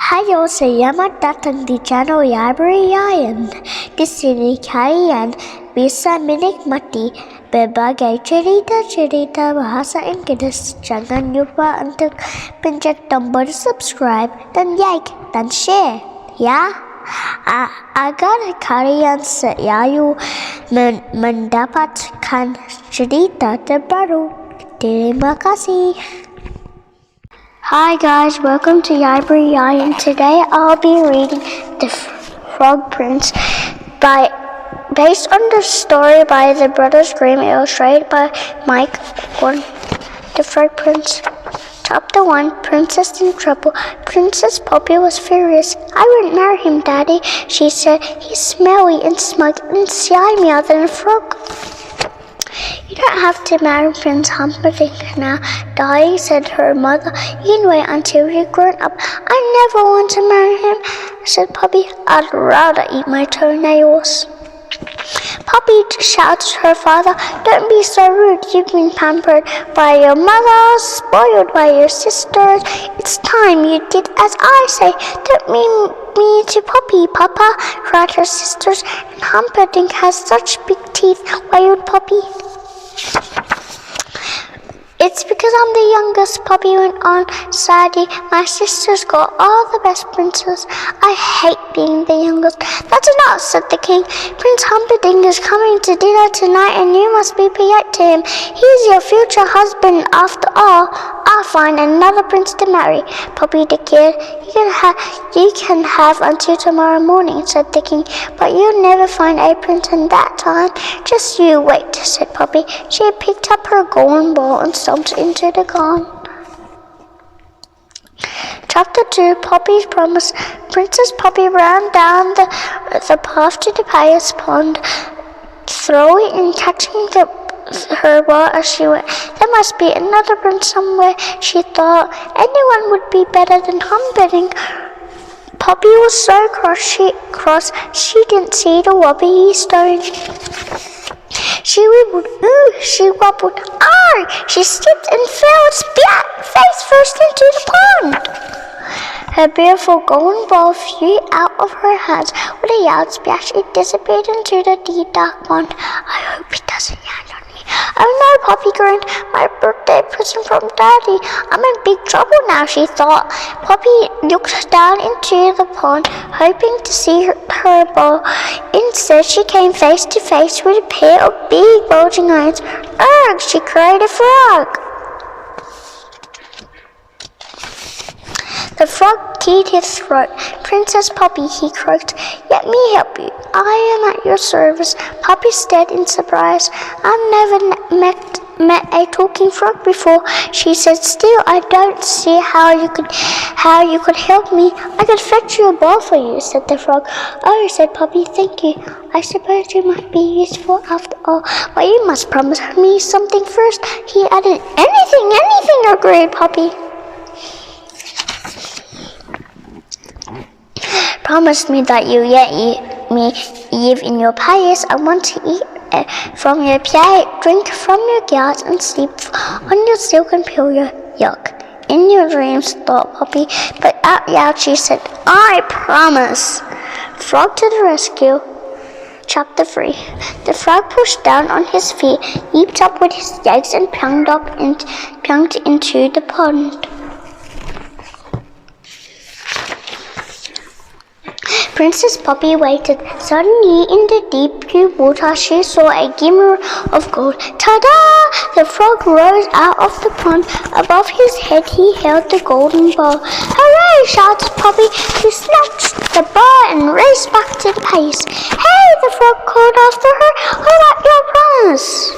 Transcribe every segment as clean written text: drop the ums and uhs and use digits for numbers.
Halo, selamat datang di channel Yayan. Di sini kalian bisa menikmati berbagai cerita-cerita bahasa Inggris. Jangan lupa untuk pencet tombol subscribe dan like dan share, ya. Agar kalian selalu mendapatkan cerita terbaru. Terima kasih. Hi guys, welcome to Yayan. Today I'll be reading The Frog Prince based on the story by the Brothers Grimm, illustrated by Mike Gordon. The Frog Prince. Chapter 1, Princess in Trouble. Princess Poppy was furious. I won't marry him, Daddy, she said. He's smelly and smug and slimier than a frog. You don't have to marry Prince Humperdinck now, darling, said her mother. You can wait until you're grown up. I never want to marry him, said Poppy. I'd rather eat my toenails. Poppy shouted to her father, Don't be so rude. You've been pampered by your mother, spoiled by your sisters. It's time you did as I say. Don't mean me to Poppy, Papa, cried her sisters. And Humperdinck has such big teeth, wailed Poppy. It's because I'm the youngest, Poppy went on sadly. My sisters got all the best princes. I hate being the youngest. That's enough, said the king. Prince Humperdinck is coming to dinner tonight and you must be polite to him. He's your future husband after all. I'll find another prince to marry, Poppy declared. You can have until tomorrow morning, said the king, but you'll never find a prince in that time. Just you wait, said Poppy. She picked up her golden ball and stomped into the garden. Chapter 2, Poppy's Promise. Princess Poppy ran down the path to the palace pond, throwing and catching her ball as she went. There must be another prince somewhere, she thought. Anyone would be better than Humperdinck. Poppy was so cross she didn't see the wobbly stone. She wibbled, ooh, she wobbled, argh! She slipped and fell splat face first into the pond. Her beautiful golden ball flew out of her hands. With a loud splash, it disappeared into the deep dark pond. I hope it doesn't land on me. Oh no, Poppy groaned. My birthday present from Daddy. I'm in big trouble now, she thought. Poppy looked down into the pond, hoping to see her ball. Instead, she came face to face with a pair of big bulging eyes. Ugh, she cried, a frog. The frog cleared his throat. Princess Poppy, he croaked, let me help you. I am at your service. Poppy stared in surprise. I've never met a talking frog before, she said. Still, I don't see how you could help me. I could fetch you a ball for you, said the frog. Oh, said Poppy, thank you. I suppose you might be useful after all, but you must promise me something first, he added. Anything, agreed Poppy. Promise me that you let me live in your palace. I want to eat from your plate, drink from your glass, and sleep on your silken pillow. Yuck. In your dreams, thought Poppy, but out loud she said, I promise. Frog to the rescue. Chapter 3. The frog pushed down on his feet, leaped up with his legs, and plunged into the pond. Princess Poppy waited. Suddenly, in the deep blue water, she saw a glimmer of gold. Ta-da! The frog rose out of the pond. Above his head, he held the golden ball. Hooray! Shouted Poppy. She snatched the ball and raced back to the palace. Hey! The frog called after her. Hold up your promise.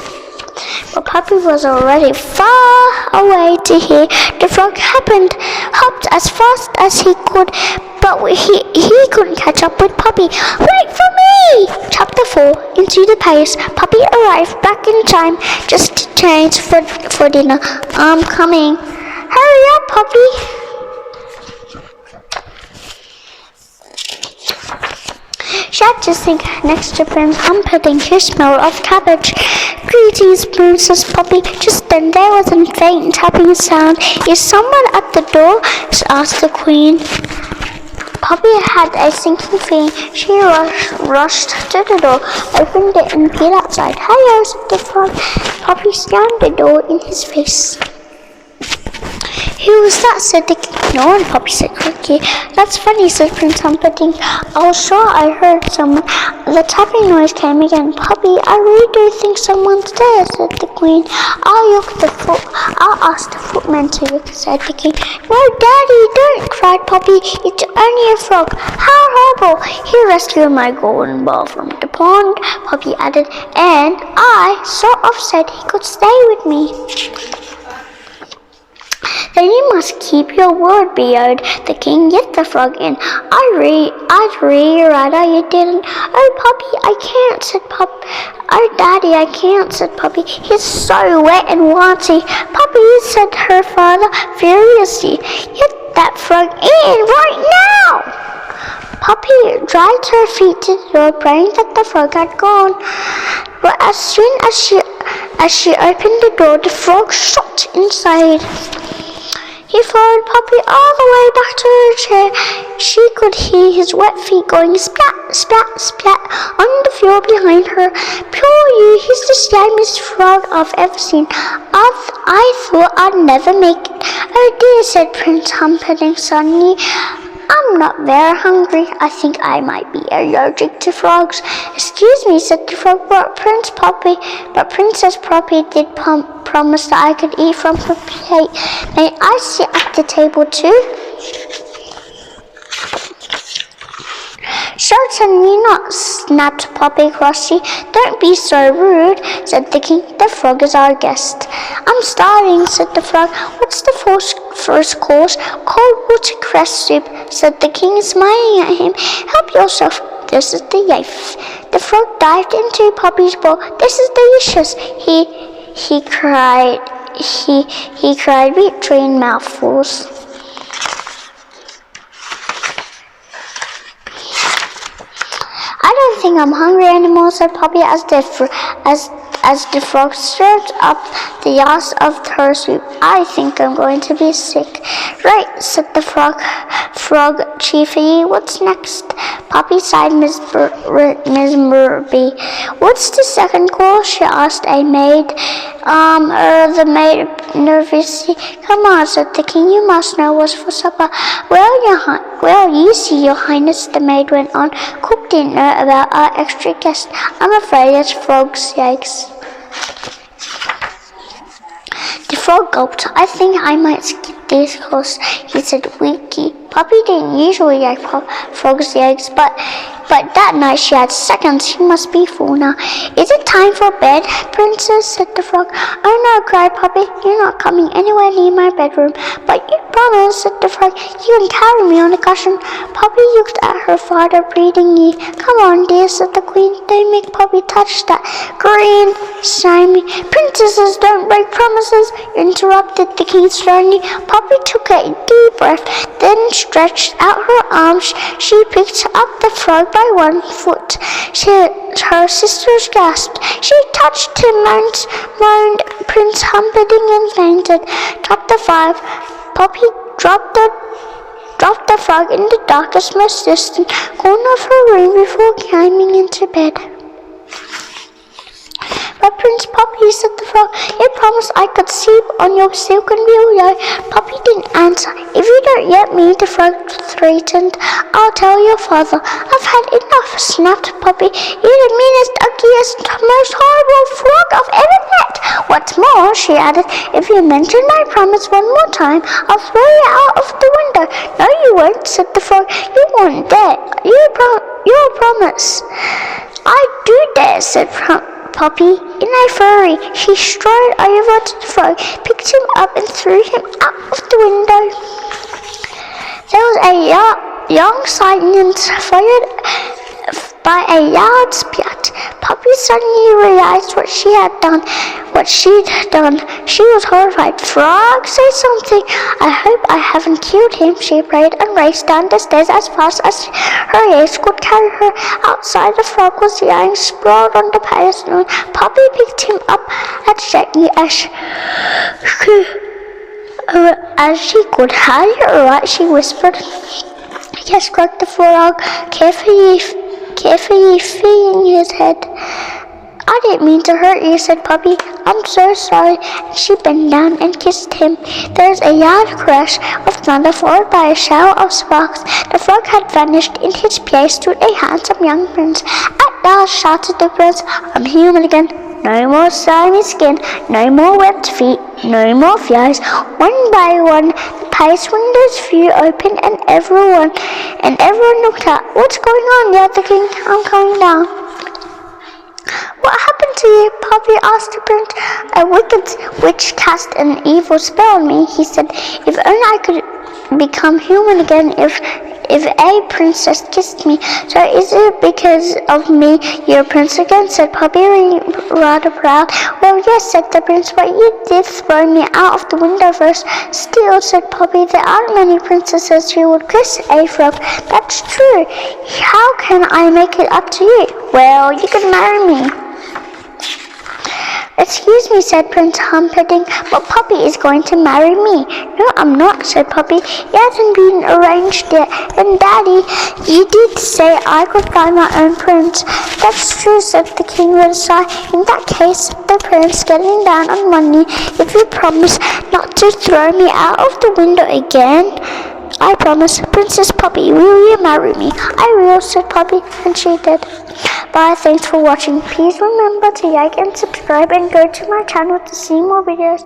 But Poppy was already far away to hear. The frog hopped as fast as he could, but he couldn't catch up with Poppy. Wait for me! Chapter 4, Into the Palace. Poppy arrived back in time just to change for dinner. I'm coming. Hurry up, Poppy! She had to sink next to Prince Humperdinck, who smelled of cabbage. Greetings, Princess Poppy. Just then there was a faint tapping sound. Is someone at the door? asked the Queen. Poppy had a sinking feeling. She rushed to the door, opened it, and peered outside. "Hello," said the frog. Poppy slammed the door in his face. "Who was that?" said the king. "No one," Poppy said quickly. "That's funny," said Prince Humperdinck. "I was sure I heard someone." The tapping noise came again. "Poppy, I really do think someone's there," said the queen. I'll ask the footman to look," said the king. "No, Daddy, don't," cried Poppy. "It's only a frog. How horrible! He rescued my golden ball from the pond," Poppy added, "and I sort of said he could stay with me." "Then you must keep your word," meowed the king. "Get the frog in. I'd really rather you didn't." "Oh, Poppy, I can't," said Poppy. "Oh, Daddy, I can't," said Poppy. "He's so wet and wanty." "Poppy," said her father furiously, "get that frog in right now." Poppy dragged her feet to the door, praying that the frog had gone. But as soon as she opened the door, the frog shot inside. He followed Poppy all the way back to her chair. She could hear his wet feet going splat, splat, splat on the floor behind her. "Poor you, he's the slimiest frog I've ever seen. I thought I'd never make it." "Oh dear," said Prince Humperdinck suddenly. "I'm not very hungry. I think I might be allergic to frogs." "Excuse me," said the frog, but Princess Poppy did promise that I could eat from her plate. "May I sit at the table too?" "Certainly not," snapped Poppy crossly. "Don't be so rude," said the king. "The frog is our guest." "I'm starving," said the frog. "What's the first course?" "Cold watercress soup," said the king, smiling at him. "Help yourself. This is delicious." The frog dived into Poppy's bowl. "This is delicious," he cried. He cried between mouthfuls. "I don't think I'm hungry anymore," said Poppy as the frog stirred up the ass of her soup. "I think I'm going to be sick." "Right," said the frog cheerfully. "What's next?" Poppy sighed miserably. "What's the second course?" she asked a maid. The maid nervously. "Come on," said the king. "You must know what's for supper." Well, you see, your highness," the maid went on. "Cook didn't know about our extra guest. I'm afraid it's frog's eggs." The frog gulped. "I think I might skip this course," he said weakly. Poppy didn't usually like frog's eggs, but that night she had seconds. She must be full now. "Is it time for bed, princess?" said the frog. "Oh no," cried Poppy. "You're not coming anywhere near my bedroom." "But you promised," said the frog. "You can carry me on a cushion." Poppy looked at her father pleadingly. "Come on, dear," said the queen. "Don't make Poppy touch that green, slimy—" "Princesses don't break promises," interrupted the king sternly. Poppy took a deep breath, then stretched out her arms. She picked up the frog by one foot. Her sisters gasped. "She touched him," moaned Prince Humperdinck and fainted. Chapter 5. Poppy dropped the frog in the darkest, most distant corner of her room before climbing into bed. "But Prince Poppy," said the frog, "you promised I could sleep on your silken willow." Poppy didn't answer. "If you don't get me," the frog threatened, "I'll tell your father." "I've had enough," snapped Poppy. "You're the meanest, ugliest, most horrible frog I've ever met. What's more," she added, "if you mention my promise one more time, I'll throw you out of the window." "No, you won't," said the frog. "You won't dare. Your promise." "I do dare," said Poppy. In a fury, she strode over to the frog, picked him up, and threw him out of the window. There was a long silence, followed by a loud splat. Poppy suddenly realized what she'd done. She was horrified. "Frog, say something. I hope I haven't killed him," she prayed, and raced down the stairs as fast as her legs could carry her. Outside, the frog was lying sprawled on the palace lawn. Poppy picked him up as gently as she could. "Are you all right?" she whispered. Yes, croaked the frog, carefully feeling his head. I didn't mean to hurt you, said Puppy. I'm so sorry. And she bent down and kissed him. There was a loud crash of thunder followed by a shower of sparks. The frog had vanished. In his place stood a handsome young prince. At last, shouted the prince, I'm human again. No more slimy skin, no more webbed feet, no more flies. One by one, the palace windows flew open and everyone looked out. What's going on? Yelled the king. I'm coming down. What happened to you? Puppy asked the prince. A wicked witch cast an evil spell on me, he said. If only I could become human again, if a princess kissed me. So is it because of me you're a prince again? Said Puppy, rather proud. Well, yes, said the prince, but you did throw me out of the window first. Still, said Puppy, there aren't many princesses who would kiss a frog. That's true. How can I make it up to you? Well, you can marry me. Excuse me, said Prince Humperdinck, but Puppy is going to marry me. No, I'm not, said Puppy. It hasn't been arranged yet. And Daddy, you did say I could find my own prince. That's true, said the king with a sigh. In that case, the prince, getting down on one knee, if you promise not to throw me out of the window again. I promise, Princess Puppy, will you marry me? I will, said Puppy, and she did. Bye, thanks for watching. Please remember to like and subscribe and go to my channel to see more videos.